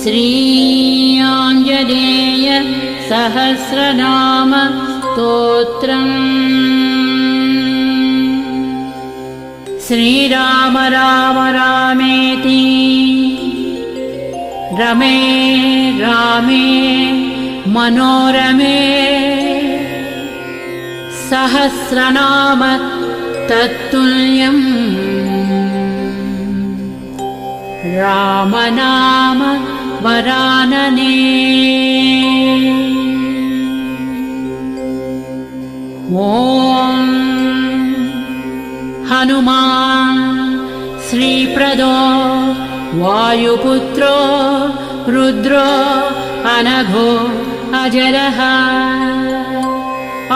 श्रीआञ्जनेय सहस्रनाम स्तोत्रम्। श्रीराम राम रामेति रमे रामे मनोरमे सहस्रनाम तत्तुल्यम् रामनाम वरानने। ॐ हनुमान् श्रीप्रदो वायुपुत्रो रुद्रो अनघो अजरः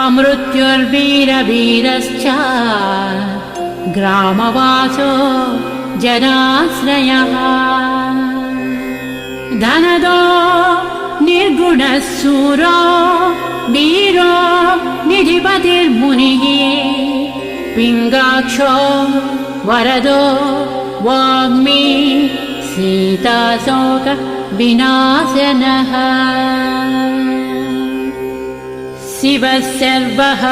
अमृत्युर्वीरवीरश्च ग्रामवासो जनाश्रयः धनदो निर्गुणः शूरो वीरो निधिपतिर्मुनिः पिङ्गाक्षो वरदो वाग्मी सीताशोक विनाशनः शिवः सर्वः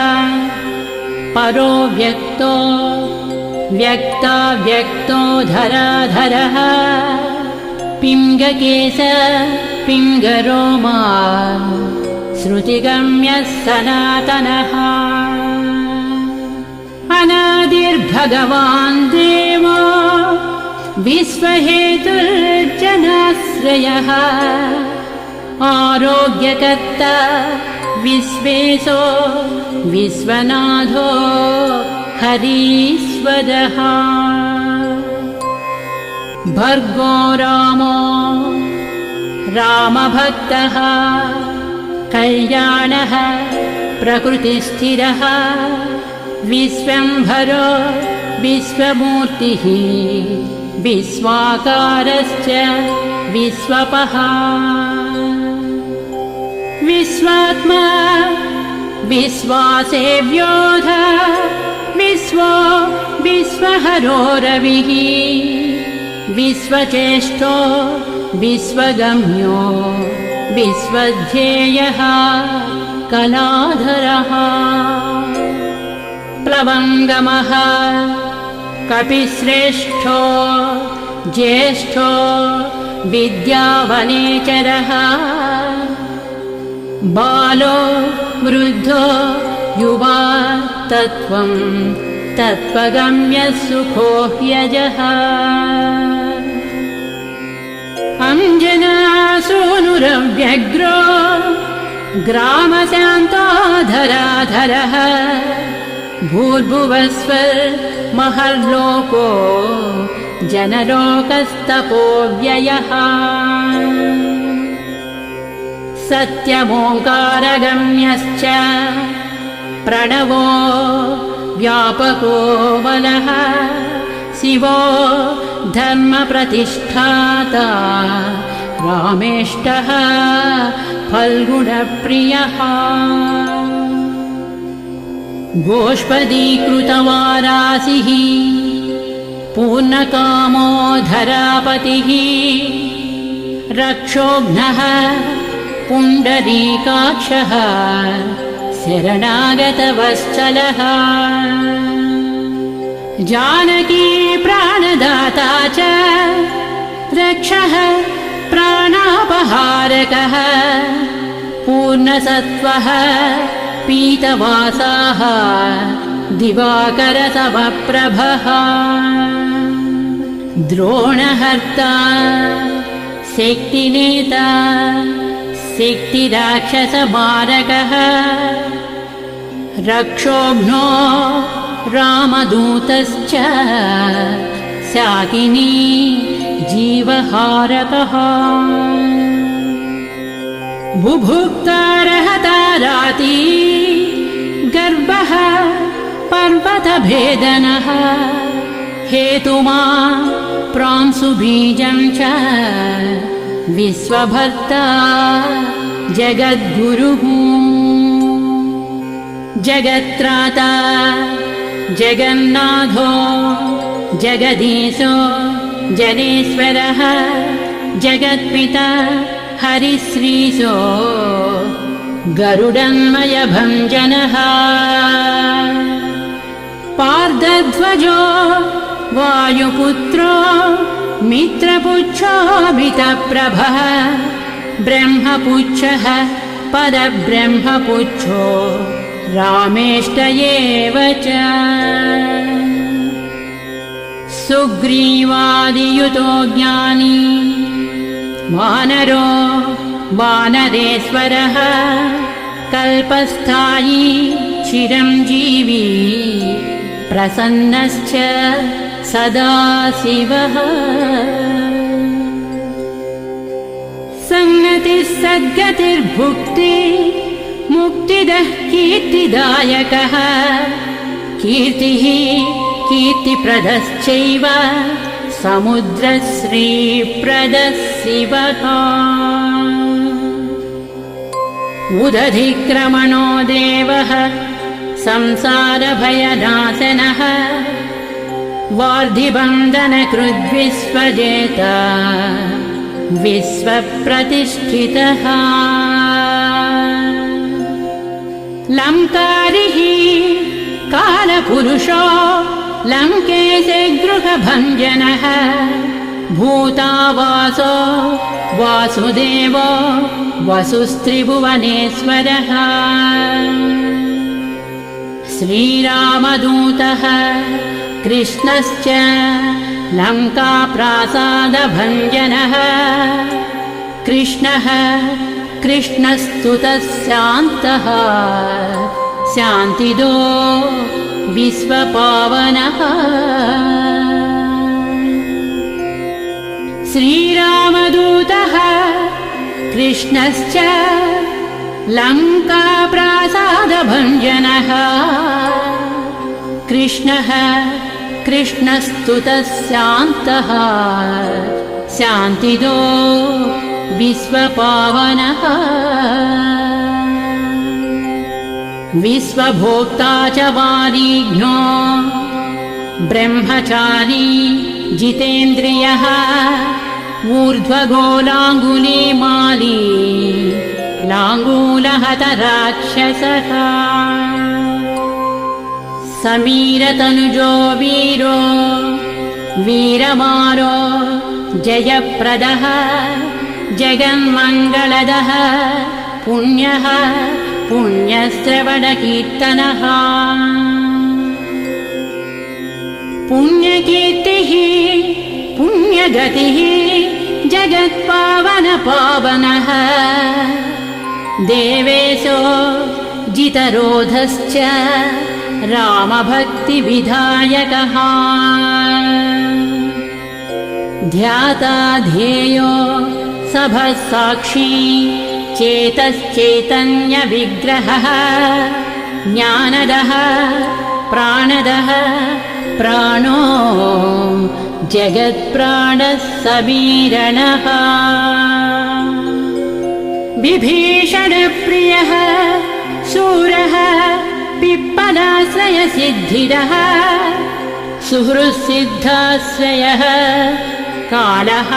परो व्यक्तो व्यक्ताव्यक्तो धराधरः पिङ्गकेश पिङ्गरोमा श्रुतिगम्यः सनातनः अनादिर्भगवान् देवो विश्वहेतुर्जनाश्रयः आरोग्यकर्ता विश्वेशो विश्वनाथो हरीश्वरः भर्गो रामो रामभक्तः कल्याणः प्रकृतिस्थिरः विश्वम्भरो विश्वमूर्तिः विश्वाकारश्च विश्वपः विश्वात्मा विश्वासेव्योऽध विश्वो विश्वहरो रविः विश्वचेष्टो विश्वगम्यो विश्वध्येयः कलाधरः प्लवङ्गमः कपिश्रेष्ठो ज्येष्ठो विद्यावनेचरः बालो वृद्धो युवा तत्त्वं तत्त्वगम्यः सुखो ह्यजः अञ्जनासूनुरव्यग्रो ग्रामशान्तो धराधरः भूर्भुवस्वर्महर्लोको जनलोकस्तपोव्ययः सत्यमोङ्कारगम्यश्च प्रणवो व्यापको बलः शिवो धर्मप्रतिष्ठाता रामेष्टः फल्गुणप्रियः गोष्पदीकृतवारासिः पूर्णकामो धरापतिः रक्षोघ्नः पुण्डरीकाक्षः शरणागतवत्सलः जानकी प्राणदाता च रक्षः प्राणापहारकः पूर्णसत्त्वः पीतवासाः दिवाकरसमप्रभः द्रोणहर्ता शक्तिनेता शक्तिराक्षसमारकः रक्षोघ्नो रामदूतश्च शाकिनी जीवहारकः बुभुक्तारहता राती गर्भः पर्वतभेदनः हेतुमा प्रांशुबीजं च विश्वभर्ता जगद्गुरुः जगत्त्राता जगन्नाथो जगदीशो जनेश्वरः जगत्पिता हरिश्रीशो गरुडन्मयभञ्जनः पार्दध्वजो वायुपुत्रो मित्रपुच्छोऽमितप्रभः ब्रह्मपुच्छः पदब्रह्मपुच्छो रामेष्ट एव च सुग्रीवादियुतो ज्ञानी वानरो वानरेश्वरः कल्पस्थायी चिरञ्जीवी प्रसन्नश्च सदा शिवः सन्नतिः सद्गतिर्भुक्ति मुक्तिदः कीर्तिदायकः कीर्तिः कीर्तिप्रदश्चैव समुद्रश्रीप्रदः शिवः उदधिक्रमणो देवः संसारभयनाशनः वार्धिबन्धनकृद्विश्वजेता विश्वप्रतिष्ठितः लङ्कारिः कालपुरुषो लङ्केशे गृहभञ्जनः भूतावासो वासुदेवो वसुस्त्रिभुवनेश्वरः श्रीरामदूतः कृष्णश्च लङ्काप्रासादभञ्जनः कृष्णः कृष्णस्तुतः शान्तः शान्तिदो विश्वपावनः श्रीरामदूतः कृष्णश्च लङ्काप्रासादभञ्जनः कृष्णः कृष्णस्तुतः शान्तः शान्तिदो विश्वपावनः विश्वभोक्ता च वारिघ्नो ब्रह्मचारी जितेन्द्रियः ऊर्ध्वगोलाङ्गुलीमाली लाङ्गूलहतराक्षसः समीरतनुजो वीरो वीरमारो जयप्रदः जगन्मङ्गलदः पुण्यः पुण्यश्रवणकीर्तनः पुण्यकीर्तिः पुण्यगतिः जगत्पावनपावनः देवेशो जितरोधश्च रामभक्तिविधायकः ध्याता ध्येयो सभसाक्षी चेतश्चैतन्यविग्रहः ज्ञानदः प्राणदः प्राणो जगत्प्राणः समीरणः विभीषणप्रियः शूरः पिप्पलाश्रयसिद्धिदः सुहृत्सिद्धाश्रयः कालः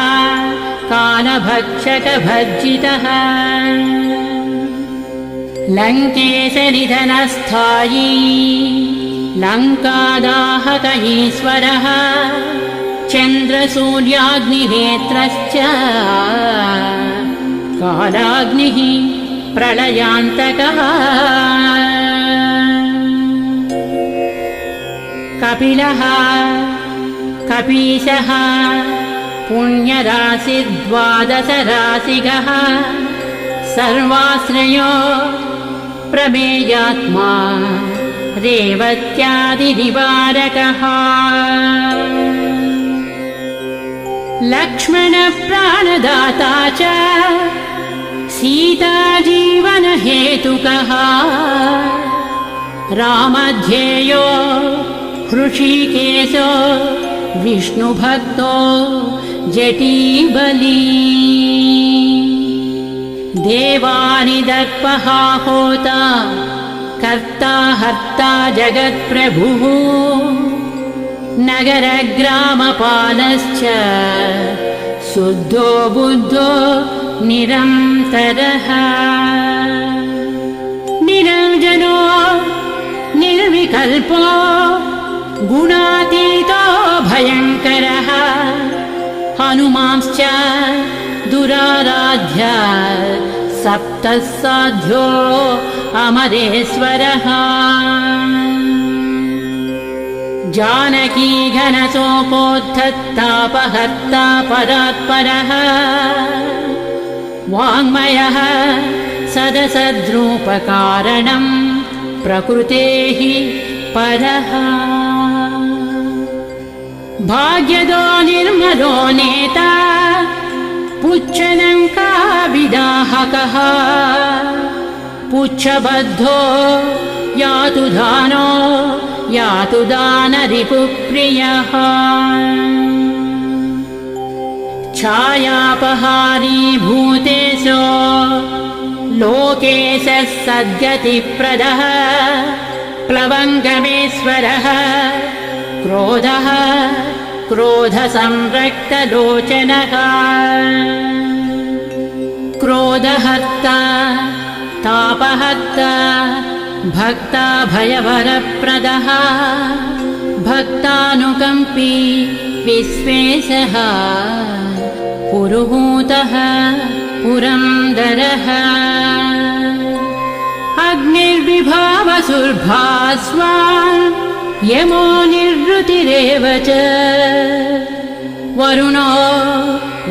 कालभक्षकभर्जितः लङ्केशनिधनस्थायी लङ्कादाहक ईश्वरः चन्द्रसूर्याग्निनेत्रश्च कालाग्निः प्रलयान्तकः कपिलः कपीशः पुण्यराशिर्द्वादशराशिगः सर्वाश्रयो प्रमेयात्मा रेवत्यादिनिवारकः लक्ष्मणप्राणदाता च सीताजीवनहेतुकः रामध्येयो हृषीकेशो विष्णुभक्तो जटीबली देवानिदर्पः होता कर्ता हर्ता जगत्प्रभुः नगरग्रामपालश्च शुद्धो बुद्धो निरन्तरः निरञ्जनो निर्विकल्पो गुणातीतो भयङ्करः हनुमांश्च दुराराध्य सप्तः साध्यो अमरेश्वरः जानकी घनसोपोद्धतापहर्ता परात्परः वाङ्मयः सदसद्रूपकारणं प्रकृतेः परः भाग्यदो निर्मलो नेता पुच्छलङ्काविदाहकः पुच्छबद्धो यातु दानो यातु दानरिपुप्रियः छायापहारी भूतेशो लोकेशः सद्गतिप्रदः प्लवङ्गमेश्वरः क्रोधः क्रोधसंरक्तलोचनः क्रोधहर्ता तापहर्ता भक्ता भयवरप्रदः भक्तानुकम्पी विश्वेशः पुरुहूतः पुरन्दरः अग्निर्विभावसुर्भास्वान् यमो निर्वृतिरेव च वरुणो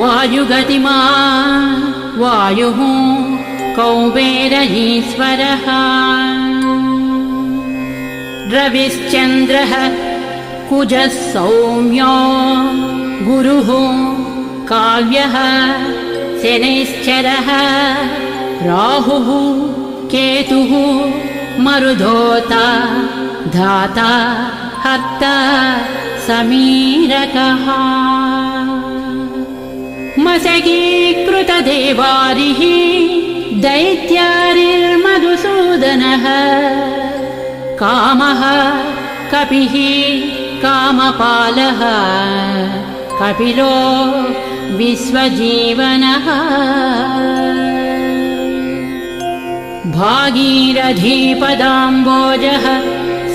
वायुगतिमान् वायुः कौबेरयीश्वरः रविश्चन्द्रः कुजः सौम्यो गुरुः काव्यः शनैश्चरः राहुः केतुः मरुधोता धाता हर्ता समीरकः मशकीकृतदेवारिः दैत्यारिर्मधुसूदनः कामः कपिः कामपालः कपिलो विश्वजीवनः भागीरथीपदाम्बोजः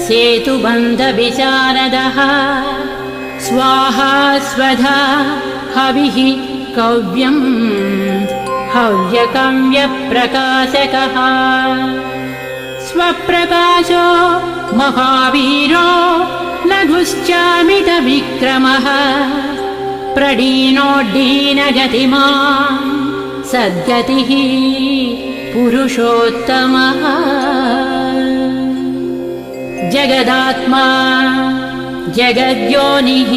सेतुबन्धविशारदः स्वाहा स्वधा हविः कव्यम् हव्यकव्यप्रकाशकः स्वप्रकाशो महावीरो लघुश्चामितविक्रमः प्रडीनोड्डीनगतिमान् सद्गतिः पुरुषोत्तमः जगदात्मा जगद्योनिः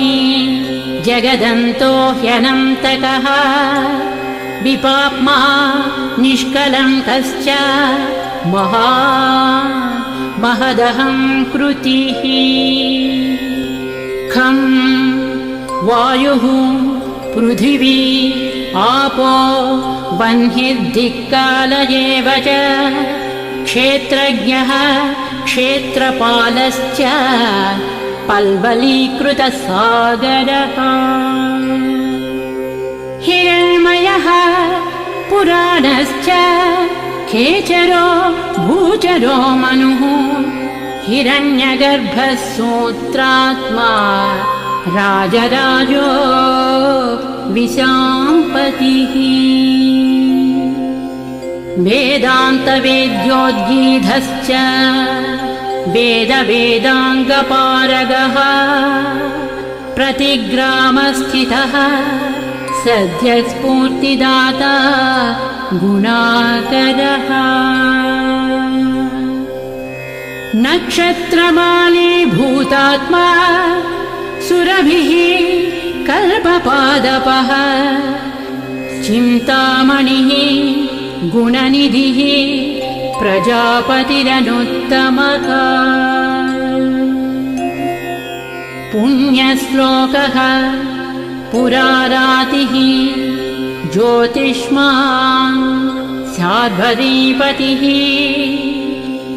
जगदन्तो ह्यनन्तकः विपाप्मा निष्कलङ्कश्च महदहं कृतिः खं वायुः पृथिवी आपो वह्निर्दिक्काल एव च क्षेत्रज्ञः क्षेत्रपालश्च पल्वलीकृतसागरः हिरण्मयः पुराणश्च खेचरो भूचरो मनुः हिरण्यगर्भः सूत्रात्मा राजराजो विशाम्पतिः वेदान्तवेद्योद्गीधश्च वेदवेदाङ्गपारगः प्रतिग्रामस्थितः सद्यस्फूर्तिदाता गुणाकरः नक्षत्रमाली भूतात्मा सुरभिः कल्पपादपः चिन्तामणिः गुणनिधिः प्रजापतिरनुत्तमः पुण्यश्लोकः पुरारातिः ज्योतिष्मान् शार्वरीपतिः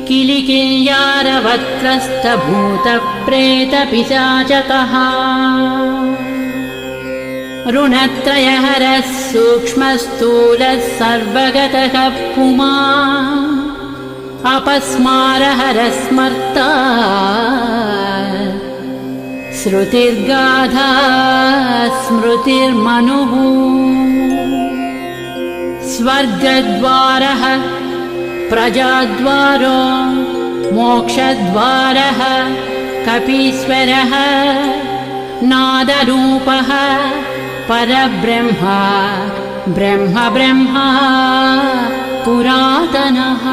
किलिकिल्यारवत्रस्तभूतप्रेतपिशाचकः ऋणत्रयहरः सूक्ष्मस्थूलः सर्वगतः पुमान् अपस्मारहरः स्मर्ता श्रुतिर्गाधा स्मृतिर्मनुः स्वर्गद्वारः प्रजाद्वारो मोक्षद्वारः कपीश्वरः नादरूपः परब्रह्म ब्रह्म ब्रह्मा पुरातनः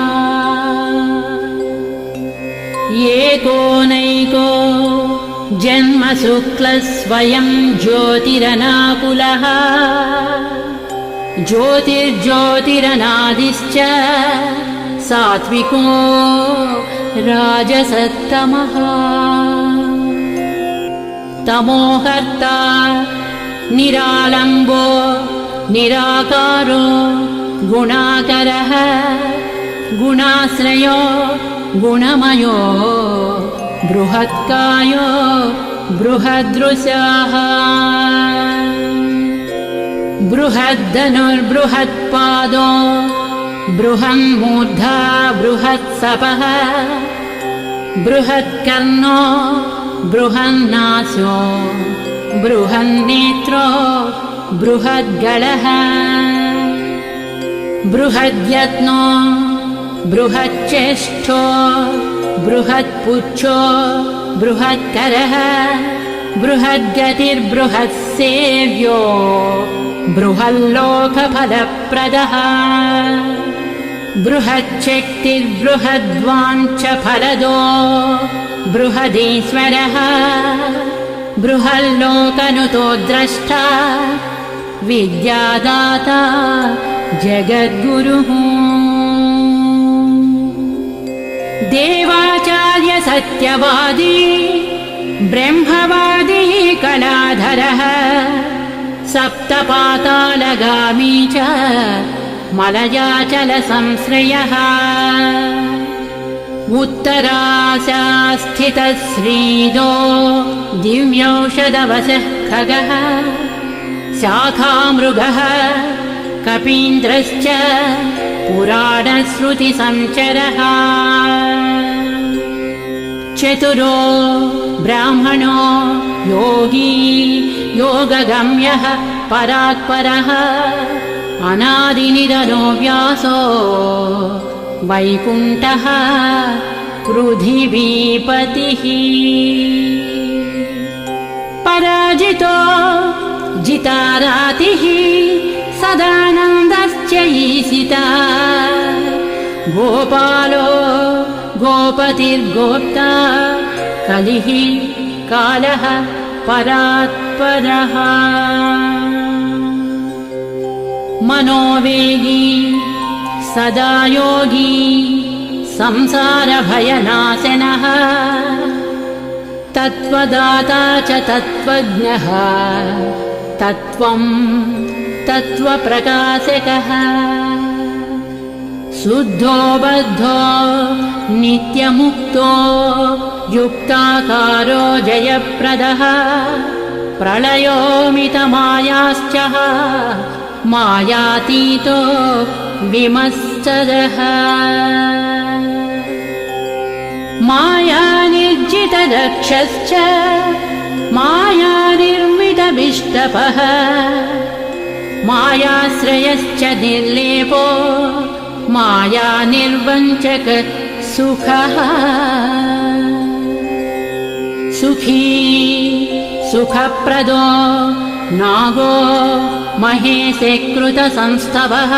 एकोनैको जन्मशुक्लः स्वयं ज्योतिरनाकुलः ज्योतिर्ज्योतिरनादिश्च सात्विको राजसत्तमः तमोहर्ता निरालम्बो निराकारो गुणाकरः गुणाश्रयो गुणमयो बृहत्कायो बृहदृशः बृहद्दनुर्बृहत्पादो बृहन्मूर्धा बृहत्सपः बृहत्कर्णो बृहन्नासो बृहन्नेत्रो बृहद्गळः बृहद्यत्नो बृहच्चेष्टो बृहत्पुच्छो बृहत्करः बृहद्गतिर्बृहत्सेव्यो बृहल्लोकफलप्रदः बृहच्छक्तिर्बृहद्वाञ्छफलदो बृहदीश्वरः बृहल्लोकनुतो द्रष्टा विद्यादाता जगद्गुरुः देवाचार्य सत्यवादी ब्रह्मवादी कलाधरः सप्तपातालगामी च मलयाचलसंश्रयः उत्तराशास्थितः श्रीदो दिव्यौषधवशः खगः शाखामृगः कपीन्द्रश्च पुराणश्रुतिसञ्चरः चतुरो ब्राह्मणो योगी योगगम्यः परात्परः अनादिनिधनो व्यासो वैकुण्ठः पृथिवीपतिः पराजितो जितारातिः सदानन्दश्च ईशिता गोपालो गोपतिर्गोप्ता कलिः कालः परात्परः मनोवेगी सदा योगी संसारभयनाशनः तत्त्वदाता च तत्त्वज्ञः तत्त्वं तत्त्वप्रकाशकः शुद्धो बद्धो नित्यमुक्तो युक्ताकारो जयप्रदः प्रलयोमितमायाश्च मायातीतो विमत्सरः मायानिर्जितदक्षश्च मायानिर्मितविष्टपः मायाश्रयश्च निर्लेपो मायानिर्वञ्चक सुखः सुखी सुखप्रदो नागो महेशकृतसंस्तवः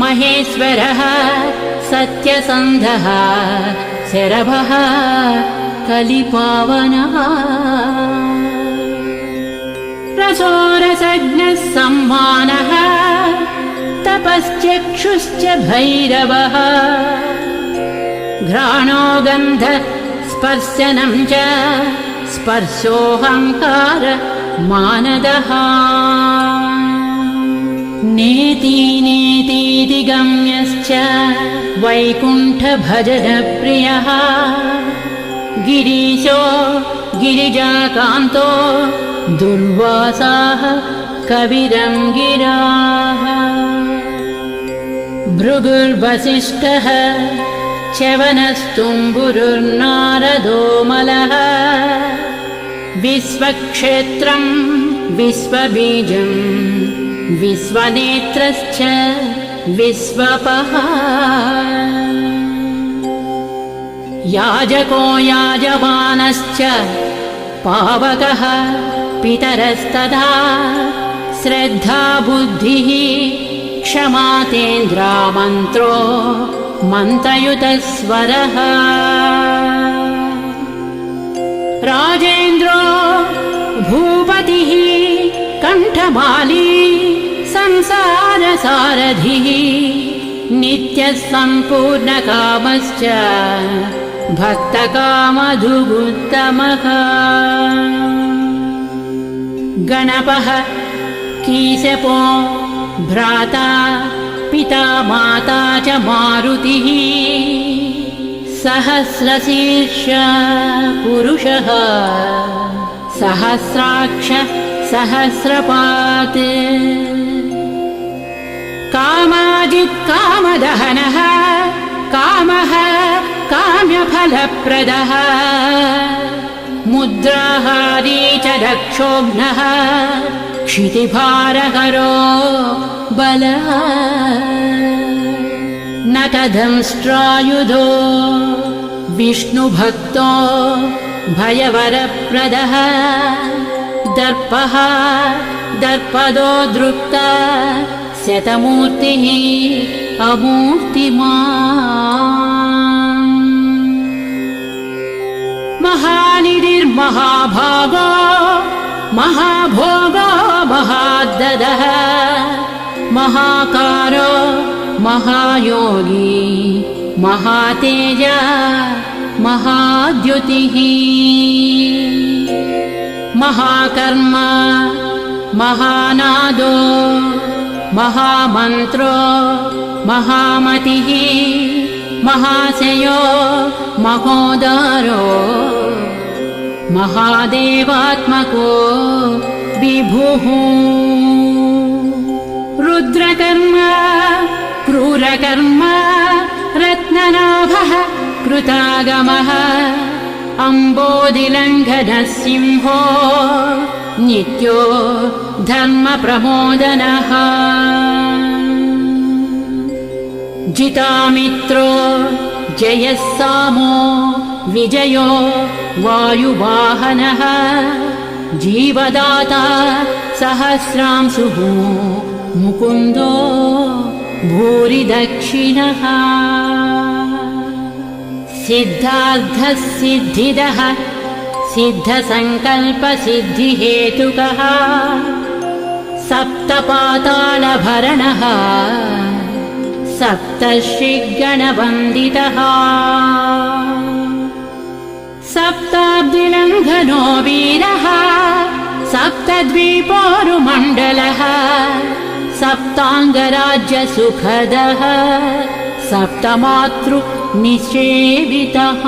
महेश्वरः सत्यसन्धः शरभः कलिपावनः रसोरसज्ञः सम्मानः तपश्चक्षुश्च भैरवः घ्राणो गन्ध स्पर्शनं च स्पर्शोऽहङ्कार मानदः नेति नेतीति गम्यश्च वैकुण्ठभजनप्रियः गिरीशो गिरिजाकान्तो दुर्वासाः कविरं गिराः भृगुर्वसिष्ठः च्यवनस्तुम्बुरुर्नारदो मलः विश्वक्षेत्रं विश्वबीजं विश्वनेत्रश्च विश्वपः याजको याजमानश्च पावकः पितरस्तथा श्रद्धा बुद्धिः क्षमा तेन्द्रा मन्त्रो मन्त्रयुतस्वरः राजेन्द्रो भूपतिः कण्ठमाली संसारसारथिः नित्यः सम्पूर्णकामश्च भक्तकामधुगुत्तमः गणपः कीशपो भ्राता पिता माता च मारुतिः सहस्रशीर्ष पुरुषः सहस्राक्ष सहस्रपात् कामाजित् कामदहनः कामः काम्यफलप्रदः मुद्राहारी च रक्षोघ्नः क्षितिभारहरो बलः न कदंष्ट्रायुधो विष्णुभक्तो भयवरप्रदः दर्पः दर्पदो दृप्ता शतमूर्तिः अमूर्तिमान् महानिधिर्महाभागो महाभोगो महाददः महाकारो महायोगी महातेज महाद्युतिः महाकर्म महानादो महामन्त्रो महामतिः महाशयो महोदारो महादेवात्मको विभुः रुद्रकर्म क्रूरकर्म रत्ननाभः कृतागमः अम्बोधिलङ्घनः सिंहो नित्यो धर्मप्रमोदनः जितामित्रो जयः सामो विजयो वायुवाहनः जीवदाता सहस्रांशुः मुकुन्दो भूरिदक्षिणः सिद्धार्थः सिद्धिदः सिद्धसङ्कल्पसिद्धिहेतुकः सप्तपातालभरणः सप्तर्षिगणवन्दितः सप्ताब्दिलङ्घनो वीरः सप्तद्वीपोरुमण्डलः सप्ताङ्गराज्यसुखदः सप्तमातृनिषेवितः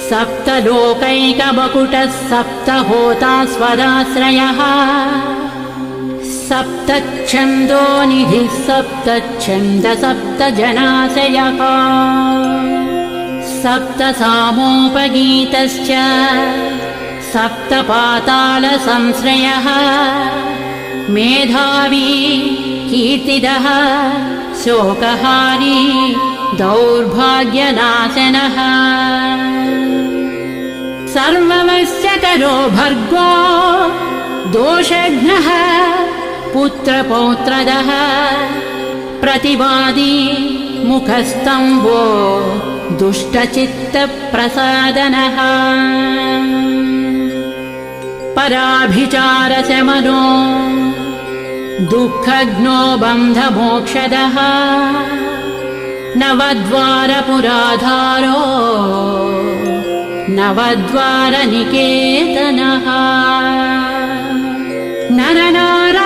सप्तलोकैकवकुटः सप्तहोता स्वराश्रयः सप्तच्छन्दोनिधिः सप्तच्छन्द सप्तजनाशयः सप्तसामोपगीतश्च सप्तपातालसंश्रयः मेधावी कीर्तिदः शोकहारी दौर्भाग्यनाशनः सर्ववश्यकरो भर्गो दोषघ्नः पुत्रपौत्रदः प्रतिवादी मुखस्तम्भो दुष्टचित्तप्रसादनः पराभिचारशमनो दुःखघ्नो बन्धमोक्षदः नवद्वारपुराधारो नवद्वारनिकेतनः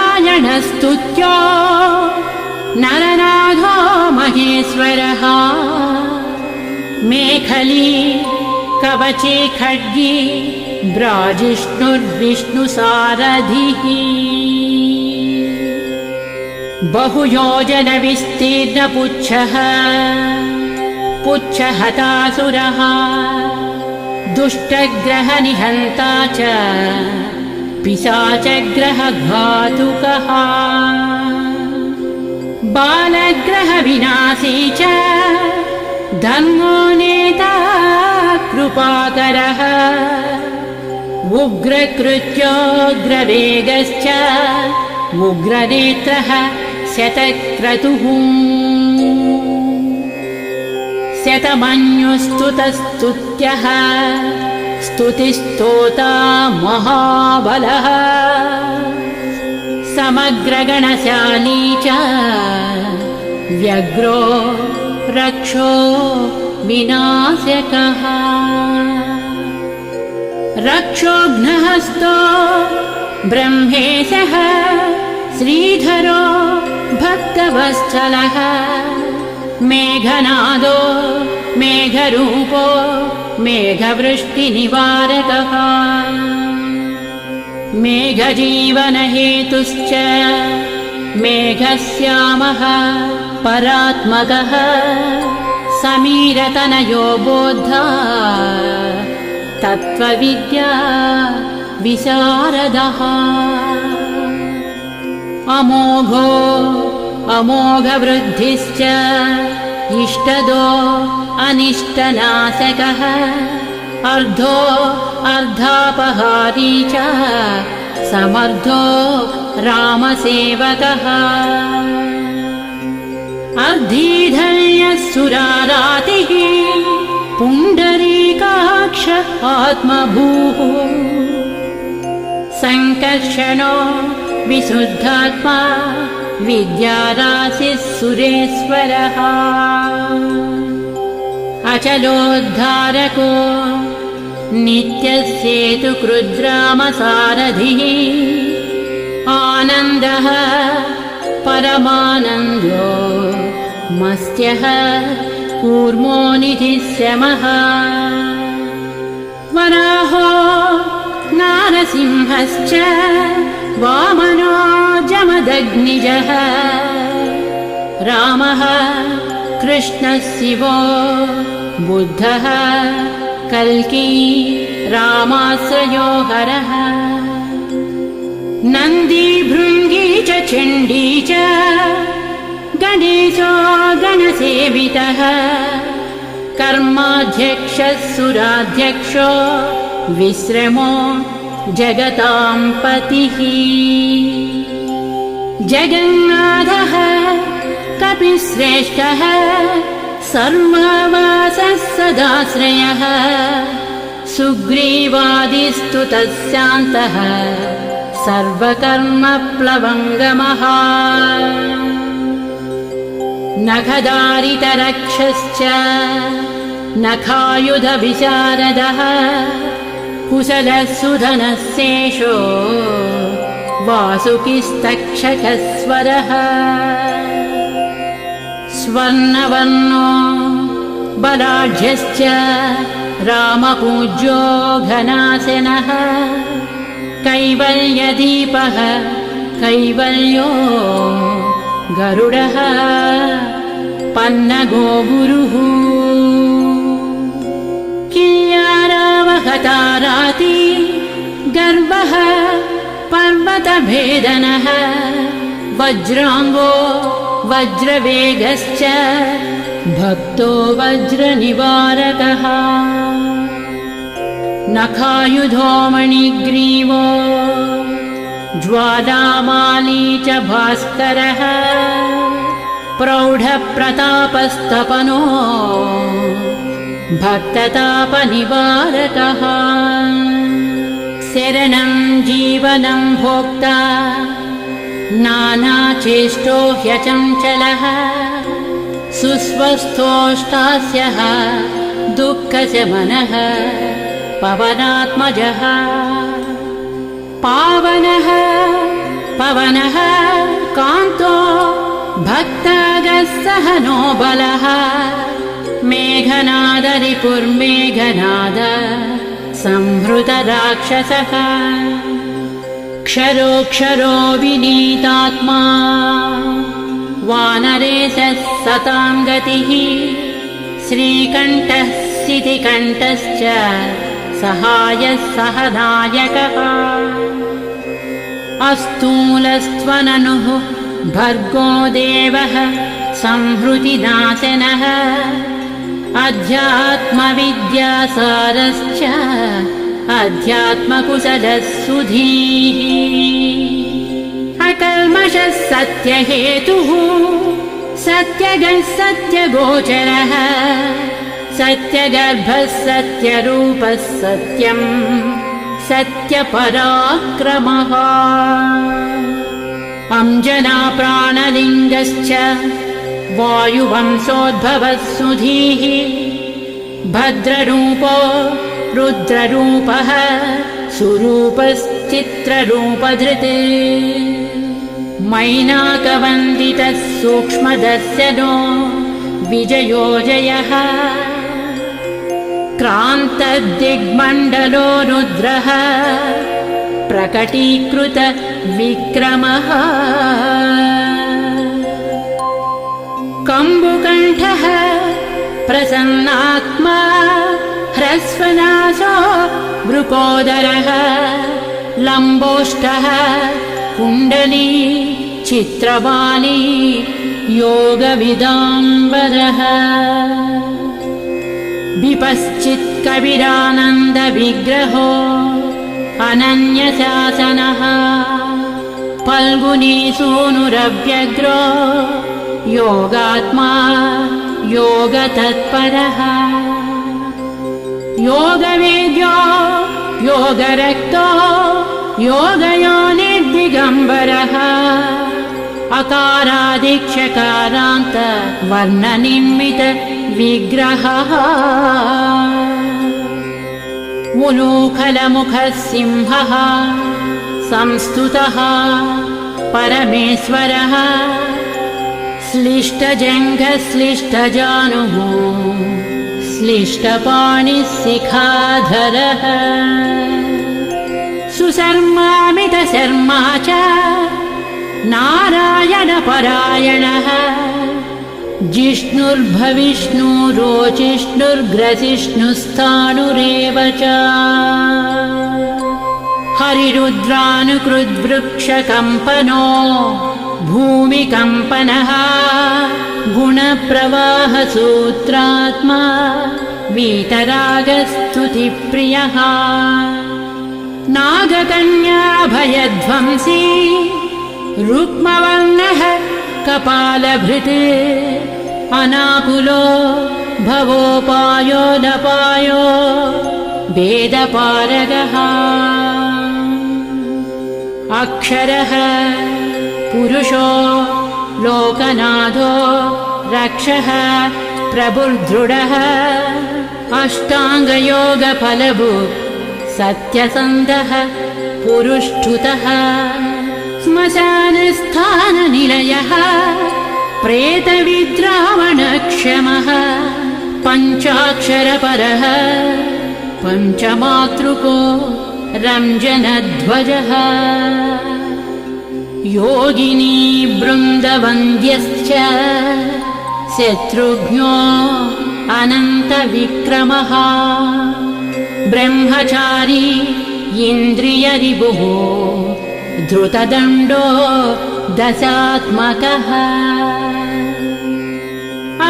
नरनारायणस्तुत्यो नरनाथो महेश्वरः मेखली कवचे खड्गी ब्राजिष्णुर्विष्णुसारथिः बहुयोजनविस्तीर्णपुच्छः पुच्छहतासुरः दुष्टग्रहनिहन्ता च पिशाचग्रहघातुकः बालग्रहविनाशी च धर्मो नेता कृपाकरः उग्रकृत्योग्रवेगश्च उग्रनेत्रः शतक्रतुः शतमन्युस्तुतस्तुत्यः स्तुतिस्तोता महाबलः समग्रगणशाली च व्यग्रो रक्षो विनाशकः रक्षोघ्नहस्तो ब्रह्मेशः श्रीधरो भक्तवत्सलः मेघनादो मेघरूपो मेघवृष्टिनिवारकः मेघजीवनहेतुश्च मेघश्यामः परात्मकः समीरतनयो बोद्धा तत्त्वविद्या विशारदः अमोघो अमोघवृद्धिश्च इष्टदो अनिष्टनाशकः अर्धो अर्धापहारी च समर्थो रामसेवकः अर्धीधर्यसुरारातिः पुण्डरीकाक्ष आत्मभूः संकर्षणो विशुद्धात्मा विद्याराशिः सुरेश्वरः अचलोद्धारको नित्यस्येतुकृद्रामसारथिः आनन्दः परमानन्दो मस्त्यः कूर्मो निधिशमः वराहो नारसिंहश्च वामनो जमदग्निजः रामः कृष्णः शिवो बुद्धः कल्की रामाश्रयो हरः नन्दी भृङ्गी च चण्डी च गणेशो गणसेवितः कर्माध्यक्षः सुराध्यक्षो विश्रमो जगतां पतिः जगन्नाथः कपिश्रेष्ठः सर्ववासः सदाश्रयः सुग्रीवादिस्तुतः शान्तः सर्वकर्मप्लवङ्गमः नखदारितरक्षश्च नखायुधविशारदः कुशलः सुधनः शेषो वासुकिस्तक्षकस्वरः स्वर्णवर्णो बलाढ्यश्च रामपूज्यो घनाशनः कैवल्यदीपः कैवल्यो गरुडः पन्नगो गुरुः किल्यारावहताराति गर्वः पर्वतभेदनः वज्राङ्गो वज्रवेगश्च भक्तो वज्रनिवारकः नखायुधो मणिग्रीवो ज्वालामाली च भास्करः प्रौढप्रतापस्तपनो भक्ततापनिवारकः शरणं जीवनं भोक्ता नानाचेष्टो ह्यचञ्चलः सुस्वस्थोष्टास्यः दुःखशमनः पवनात्मजः पावनः पवनः कान्तो भक्तागस्सहनो बलः मेघनादरिपुर्मेघनाद स संहृतराक्षसः क्षरोक्षरो विनीतात्मा वानरेशः सतां गतिः श्रीकण्ठः सितिकण्ठश्च सहायः सहनायकः अस्तूलस्त्वननुः भर्गो देवः संहृतिनाशनः अध्यात्मविद्यासारश्च अध्यात्मकुशलः सुधीः अकल्मषः सत्यहेतुः सत्यगः सत्यगोचरः सत्यगर्भः सत्यरूपः सत्यं सत्यपराक्रमः अंजनाप्राणलिङ्गश्च वायुवंशोद्भवः सुधीः भद्ररूपो रुद्ररूपः सुरूपश्चित्ररूपधृत् मैनाकवन्दितः सूक्ष्मदर्शनो विजयोजयः क्रान्तदिग्मण्डलो रुद्रः प्रकटीकृत विक्रमः कम्बुकण्ठः प्रसन्नात्मा ह्रस्वनासो वृकोदरः लम्बोष्ठः कुण्डली चित्रवाली योगविदाम्बरः विपश्चित्कविरानन्दविग्रहो अनन्यशासनः फल्गुनीसूनुरव्यग्रो योगात्मा योगतत्परः योगवेद्यो योगरक्तो योगयोनिर्दिगम्बरः अकारादिक्षकारान्त वर्णनिर्मित विग्रहः उलूखलमुखः सिंहः संस्तुतः परमेश्वरः श्लिष्टजङ्घः श्लिष्टजानुः श्लिष्टपाणिः शिखाधरः सुशर्मामितशर्मा च नारायणपरायणः जिष्णुर्भविष्णुरोचिष्णुर्ग्रसिष्णुस्थाणुरेव च हरिरुद्रानुकृद्वृक्षकम्पनो भूमिकम्पनः गुणप्रवाहसूत्रात्मा वीतरागस्तुतिप्रियः नागकन्याभयध्वंसी रुक्मवर्णः कपालभृत् अनाकुलो भवोपायोऽनपायो वेदपारगः अक्षरः पुरुषो लोकनाथो रक्षः प्रभुर्दृढः अष्टाङ्गयोगफलभुक् सत्यसन्धः पुरुष्ठुतः श्मशानस्थाननिलयः प्रेतविद्रावणक्षमः पञ्चाक्षरपरः पञ्चमातृको रञ्जनध्वजः योगिनी बृन्दवन्द्यश्च शत्रुघ्नो अनन्तविक्रमः ब्रह्मचारी इन्द्रियरिपुः धृतदण्डो दशात्मकः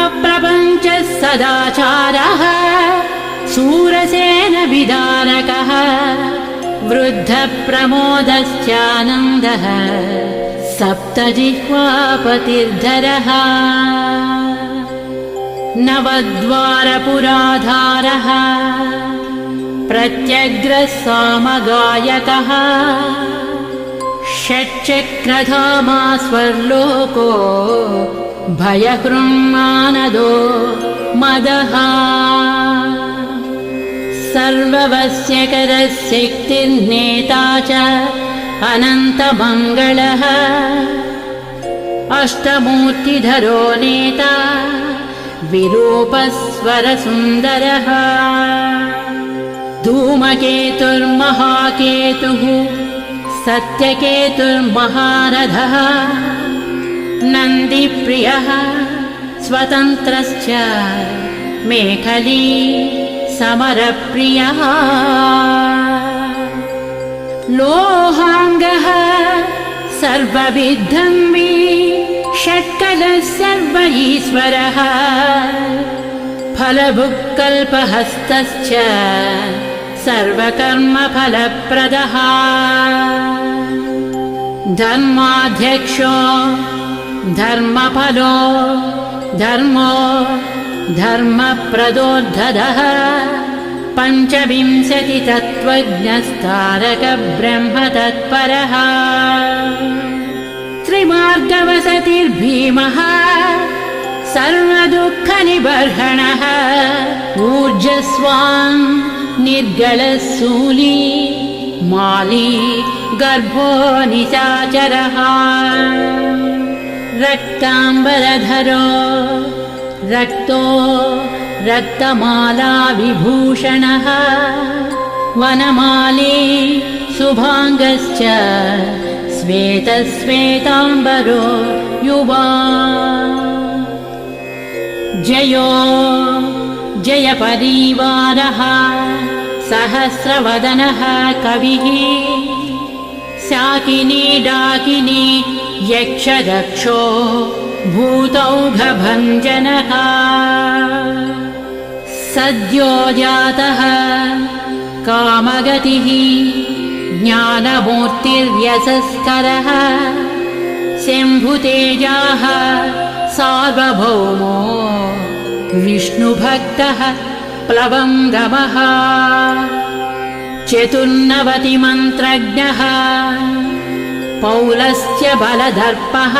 अप्रपञ्चः सदाचारः शूरसेनविदारकः वृद्धप्रमोदश्चानन्दः सप्तजिह्वापतिर्धरः नवद्वारपुराधारः प्रत्यग्रसामगायकः षट्चक्रधामा स्वर्लोको भयहृन्मानदो मदः सर्ववश्यकरः शक्तिर्नेता च अनन्तमङ्गलः अष्टमूर्तिधरो नेता विरूपस्वरसुन्दरः धूमकेतुर्महाकेतुः सत्यकेतुर्महारथः नन्दिप्रियः स्वतन्त्रश्च मेखली समरप्रियः लोहाङ्गः सर्वविद्धम्बी षट्कलः सर्व ईश्वरः फलभुक्कल्पहस्तश्च सर्वकर्मफलप्रदः धर्माध्यक्षो धर्मफलो धर्मो धर्मप्रदोद्धतः पञ्चविंशतितत्त्वज्ञस्तारकब्रह्म तत्परः त्रिमार्गवसतिर्भीमः सर्वदुःखनिबर्हणः ऊर्जस्वान् निर्गलशूली माली गर्भो निशाचरः रक्ताम्बरधरो रक्तो रक्तमाला विभूषणः वनमाली शुभाङ्गश्च श्वेतश्वेताम्बरो युवा जयो जयपरिवारः सहस्रवदनः कविः शाकिनी डाकिनी यक्षदक्षो भूतौघभञ्जनः सद्यो जातः कामगतिः ज्ञानमूर्तिर्यशस्करः शम्भुतेजाः सार्वभौमो विष्णुभक्तः प्लवङ्गमः चतुर्नवतिमन्त्रज्ञः पौलस्त्य बलदर्पः